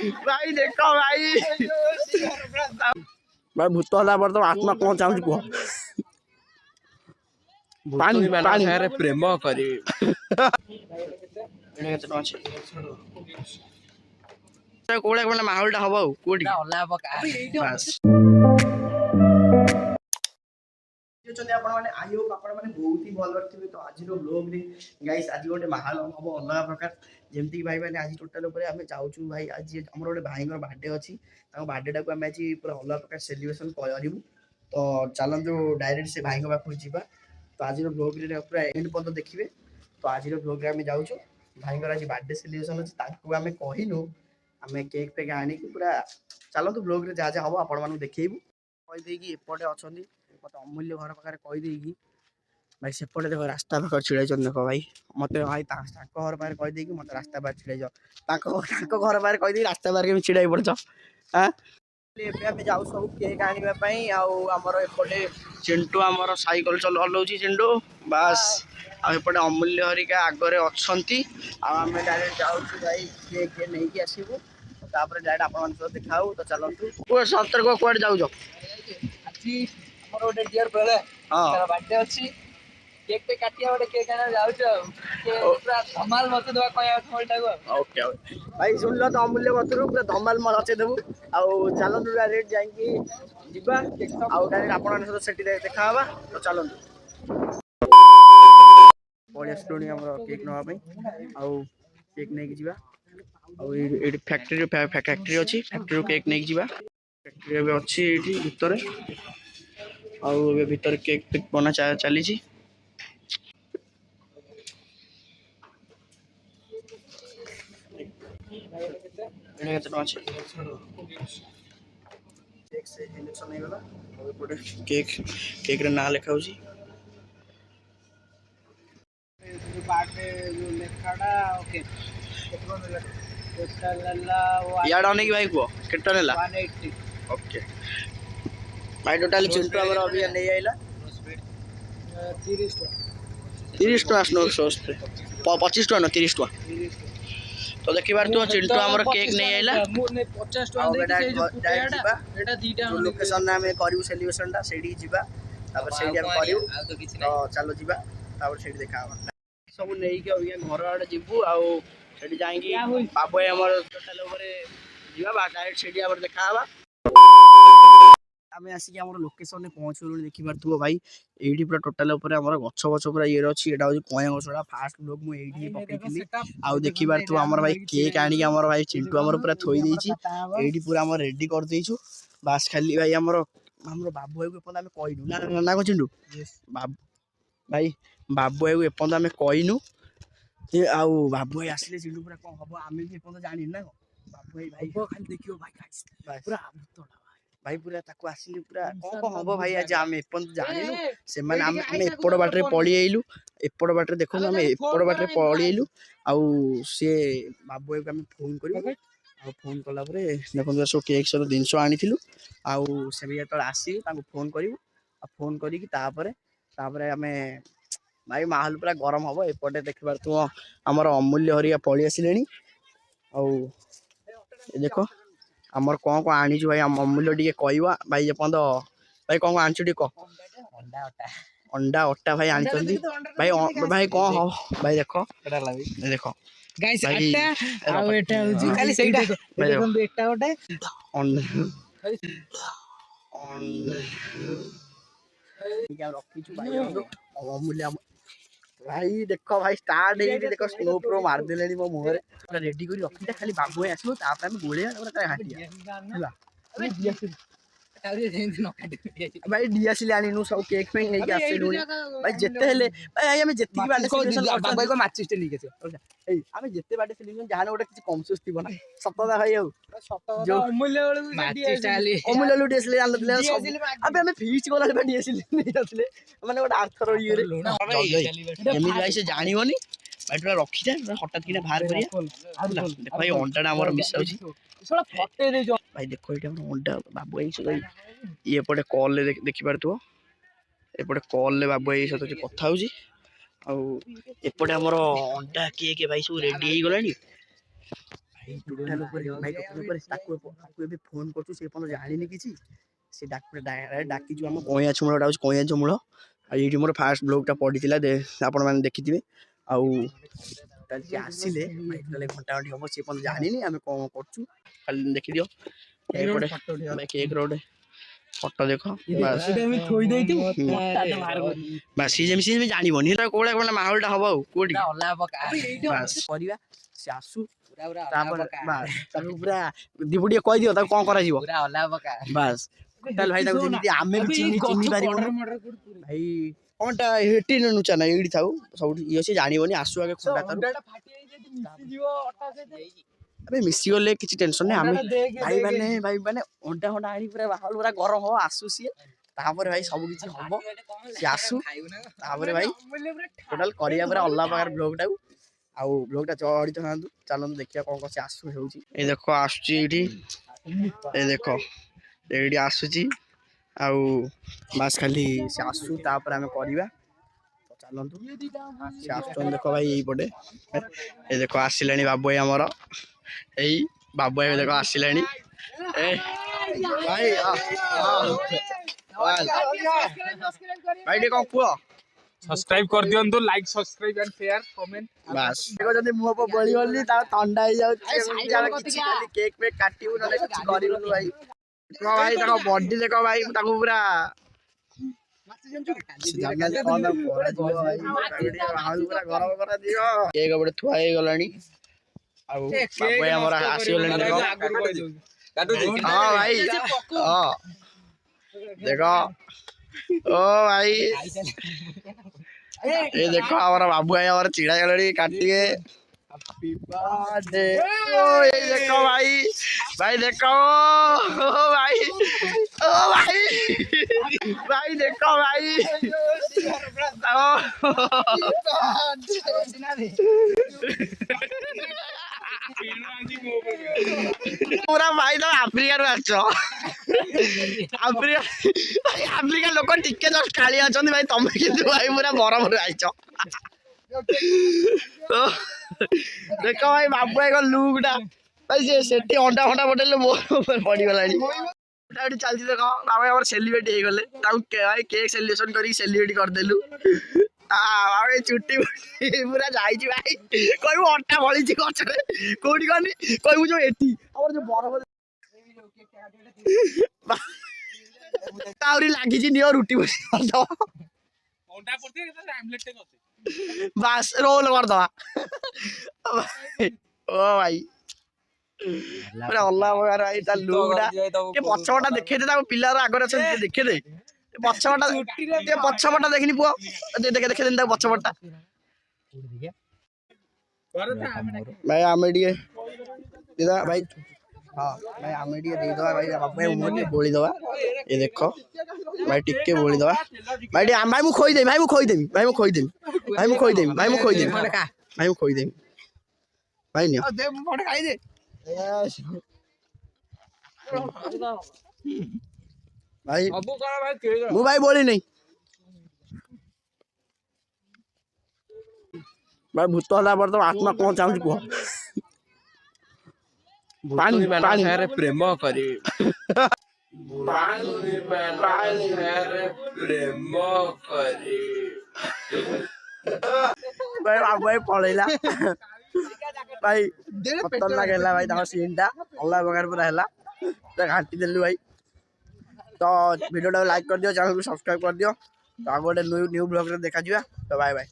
भाई देखो भाई भाई भूत होला पर तो आत्मा कौन चाहूँ कह पानी पानी प्रेम करी कोड़े कोड़े माहौल हम कोड़ी आई होप आपने बहुत ही भल थे तो आज ब्लॉग रे गाइस आज गोटे माहौल हम अलग प्रकार जमती भाई मैंने आज टोटाल आम जाऊँ भाई आज आम गोटे भाई बर्थडे अच्छी बर्थडे टाक आम आज पूरा अलग प्रकार सेलिब्रेशन करूँ तो चलतु डायरेक्ट से भाई पाखक जावा तो आज ब्लॉग रे पूरा एंड पर्यटन देखिए तो आज ब्लॉग रे आम जाऊँ भाई आज बर्थडे सेलिब्रेशन अच्छी आम कहनु आम केक फेक आनी पूरा चलतु ब्लॉग रे जहाँ जहाँ हम आपण देखू कहीदे एपटे अच्छा मत अमूल्य घर पाखे कहीदे भाई सेपटे देख रास्ता पाख छिड़ाई देख भाई मत भाई घर पाखे कहीदे मत रास्ता पाखे छिड़ाई घर पाखे कहीदे रास्ता पाखे छिड़ाई पड़ हाँ जाऊ सब केक आने आमर एपटे चिंटू आमर साइकल चलाऊँ चिंटू बास आउटे अमूल्य हरिका आगे अच्छा आम डायरेक्ट जाऊँ भाई केक नहीं आसबू डायरेक्ट आप देखा तो चलतु सतर्क कौन जाऊ गोटे डियर बेले बर्थडे अच्छी केक पे काटिया गोटे केक आना जाऊँ धमाल मत दवा ओके भाई सुन लो तो अमूल्य मतरू पूरा धमाल मचे देबू आउ चलतु डायरेक्ट जाइए जीवा आउ डायरेक्ट आपण सहित देखा तो चलतु पड़े आसलुणी आम केक नापी आउ केक नहीं जावा फैक्ट्री फैक्ट्री अच्छी फैक्ट्री केक नहीं जावा फैक्ट्री अच्छी ये भितर आउ भीतर केक फेक बना चली केक केक रे ना लिखा यार आने की भाई को कितना नेला 180 ओके भाई टोटल चिंटू हमर अभी नहीं आइला 30 टका स्नो सॉस पे 25 टका ना 30 टका तो देखिबार तो चिंटू हमर केक नहीं आइला 50 टका दे से जो एटा दीटा लोकेशन ना में करियो सेलिब्रेशन ता सेडी जिबा तापर सेडी हम करियो तो चलो जिबा तापर सेडी देखा सब नहीं के घर आड़े जीवु आउ सेठी जाएंगे बाबू हमर टोटल ऊपर जीवा डायरेक्ट सेठी आबर देखा आम आसिक आम लोकेशन पहुँचल देखिपार भाई ये पूरा टोटाल गछ गछ पूरा ये अच्छी यहाँ हूँ कया गछड़ा फास्ट ब्लॉग मुझे पकड़ी आउ देखिपार आम भाई केक आनिक आम भाई चिंटू आम पूरा थोई ये पूरा आम रेडी कर देचु बास खाली भाई आम बाबू भाई को आम कहनु ना ना चिंटू बाबू भाई बाबू भाई को एपर्त आम कहनु आउ बाबू भाई आसिले चिंटू पूरा कौन हम आम भी एपर्त जानी ना बाबू भाई भाई खाली देखियो भाई पूरा भाई पूरा ताको आसिले पूरा कौन कौन हम भाई आज आम एपर्त जानिनु से माने आम एपड़ बाटे पड़ी आइलु एपड़ बाटे देखो आम एपड़ बाटे पड़ी आइलु आउ सी बाबू भाई को आम फोन करू आ फोन कला देखो सब केक सब जिनस आनी आउ से भी जो आसी फोन करूँ फोन करी आम भाई माहौल पूरा गरम हम एपटे देखिबार तू आमर अमूल्य हरिया पलि आसिले आउ देख आमर कौन कौन आनी भाई अमूल्य टे कहवा भाई एपर्त भाई कौन आनी टे कह अंडा अट्टा भाई आनी भाई भाई कौन हम भाई देख देख गाइस अट्टा आ एटा होजी खाली सेटा देखो एटा गोटे अमूल्य भाई देख भाई स्टार्ट देख स्नो प्रो मारदे मो मुहर रेडी कर रखी खाली बाबू आसो गोलिया भाई डीएसएल आनीनु सब केक फेक नहीं आसलु भाई जेते हेले भाई आमे जेति बाटे सेलिब्रेशन बाबा को माचिस टे लेके ए आमे जेते बाटे सेलिब्रेशन जहाने गोटे किछ कम सुस्ती बना सतदा भाई आउ जो अमूल्य वाला माचिस टाली अमूल्य लुटी आसले जान ले सब अबे आमे फीस्ट कोला डीएसएल नहीं आसले माने गोटे आर्थर ये रे जेमी भाई से जानिबोनी भाई पूरा रखी दे हठात किने बाहर करिया देखो भाई अंडाटा हमर मिस होची सोला फटे दे जो भाई देखो ये अंडा बाबू भाई से ये पटे कॉल ले देखि पारथु एपटे कॉल ले बाबू भाई सहित कथा होची आउ एपटे हमर अंडा केक भाई सब रेडी हो गलानी ଟୋଟାଲ ଉପରେ ତାକୁ ଏବେ ଫୋନ କରୁଛୁ ସେ ପର୍ଯ୍ୟନ୍ତ ଜାଣିନି କିଛି ସେ ଡାକିଛୁ ଆମ କଇଁଆ ମୂଳଟା ହେଉଛି କଇଁଆ ମୂଳ ଆଉ ଏଇଠି ମୋର ଫାଷ୍ଟ ବ୍ଲଗ୍ଟା ପଡ଼ିଥିଲା ଆପଣମାନେ ଦେଖିଥିବେ ଆଉ ସେ ଆସିଲେ ତାହେଲେ ଘଣ୍ଟା ଘଣ୍ଟି ହବ ସେ ପର୍ଯ୍ୟନ୍ତ ଜାଣିନି ଆମେ କ'ଣ କରୁଛୁ ଖାଲି ଦେଖିଦିଅ ଏପଟେ କେକ୍ର ଗୋଟେ ଫଟୋ ଦେଖ ବାସ୍ ସିଏ ଯେମିତି ଜାଣିବନି ସେଟା କୋଉଟା ମାହୋଲଟା ହବ ଆଉ କୋଉଠି ବାସ୍ କରିବା ସେ ଆସୁ ତାପରେ ତାକୁ ପୁରା ଦିବୁ ଟିକେ କହିଦିଅ ତାକୁ କ'ଣ କରାଯିବ ବାସ୍ ତାହେଲେ ଭାଇ ତାକୁ ଯେମିତି ଆମେ ବି ଚିହ୍ନି ପାରିବୁନି ଭାଇ କଣଟା ହେଠି ନୁଚା ନା ଏଇଠି ଥାଉ ସବୁଠି ଇଏ ସେ ଜାଣିବନି ଆସୁ ଆଗେ ଖଣ୍ଡା ଆବେ ମିଶିଗଲେ କିଛି ଟେନସନ ନାହିଁ ଆମେ ଭାଇ ମାନେ ଅଣ୍ଡା ଆଣି ପୁରା ବାହାରୁ ପୁରା ଗରମ ହବ ଆସୁ ସିଏ ତାପରେ ଭାଇ ସବୁ କିଛି ହବ ସିଏ ଆସୁ ତାପରେ ଭାଇ ଟୋଟାଲ କରିବା ପୁରା ଅଲଗା ପ୍ରକାର ବ୍ଲଗଟାକୁ ଆଉ ବ୍ଲଗଟା ଚଢ଼ିତ ଥାନ୍ତୁ ଚାଲନ୍ତୁ ଦେଖିବା କ'ଣ ସେ ଆସୁ ହେଉଛି ଏଇ ଦେଖ ଆସୁଛି ଏଇଠି ଏଇ ଦେଖ ଏଇଠି ଆସୁଛି ଆଉ ବାସ୍ ଖାଲି ସେ ଆସୁ ତାପରେ ଆମେ କରିବା ଚାଲନ୍ତୁ ସେ ଆସୁଛନ୍ତି ଦେଖ ଭାଇ ଏଇପଟେ ଏ ଦେଖ ଆସିଲାଣି ବାବୁ ଭାଇ ଆମର ଏଇ ବାବୁ ଭାଇ ଦେଖ ଆସିଲାଣି ଏ ଭାଇ ଭାଇ ଟିକେ କ'ଣ କୁହ ସବସ୍କ୍ରାଇବ କରିଦିଅନ୍ତୁ like subscribe and share comment ବାସ୍ ଯଦି ମୁହଁ ବଳି ଗଲି ତା ଥଣ୍ଡା ହେଇଯାଉଛି କେକ୍ ଫେକ୍ କାଟିବୁ ନହେଲେ କିଛି କରିବୁନି ଭାଇ ଭାଇ ତାଙ୍କ ବଡି ଦେଖ ଭାଇ ତାକୁ ପୁରା ଗରମ କରାଯିବ କେକ୍ ଗୋଟେ ଥୁଆ ହେଇଗଲାଣି ଆଉ ଭାଇ ଆମର ଆସିଗଲାଣି ଦେଖ ହଁ ଭାଇ ହଁ ଦେଖ ଓ ଭାଇ ये देखो हमारा बाबू है हमारा चिड़ा गलड़ी काटिए हैप्पी बर्थडे ओ ये देखो भाई भाई देखो ओ भाई भाई देखो भाई पूरा भाई तो आफ्रिका रू आछ आफ्रिका लोक टिके जस्ट खाली अछंती भाई तमे किंतु भाई पूरा बरमर आइछ देखो भाई बाबू भाई लुकटा भाई सेठी अंडा फंडा पटेले मोर पड़ी गलानी चलती देखो बाबा हमारे सेलिब्रेट हो गले भाई केक सेलिब्रेशन करी सेलिब्रेट करदेलु चुट्टी पूरा जाई भाई कहू अंटा भली गचरे कौटी कहनी कहू जो एटी जो बरफ लगी नियो रुटी बस रोल करदवा ओ भाई पूरा अल्लाह प्रकार भाई ता लुकटा के पछपटा देखे दे पिलार आगर अछन देखे दे पछपटा देखनी पुओ देखे देखे देन पछपटा भाई आमे दिए दीदा भाई हां भाई आमे दिए दे दवा भाई बाबा मुंह बोली दवा ये देखो भाई टिके बोली दवा भाई भाई मु खोई दे भाई मु खोई देमी भाई मु खोई देमी भाई मु खोई देमी भाई मु खोई देमी भाई मु खोई देमी भाई नियो दे मोट खाई दे भाई मु भाई बोली नहीं भाई भूत होला पर तो आत्मा कौन चाहूँ कह पानी पानी प्रेम करी भाई बाबू भाई पड़ेला भाई खतरनाक है भाई तक सीन टा अलग प्रकार पूरा है घाटी देलु भाई तो वीडियो लाइक कर दियो चैनल को सब्सक्राइब कर दियो तो आगे गोटे न्यू ब्लॉग देखा तो बाय बाय।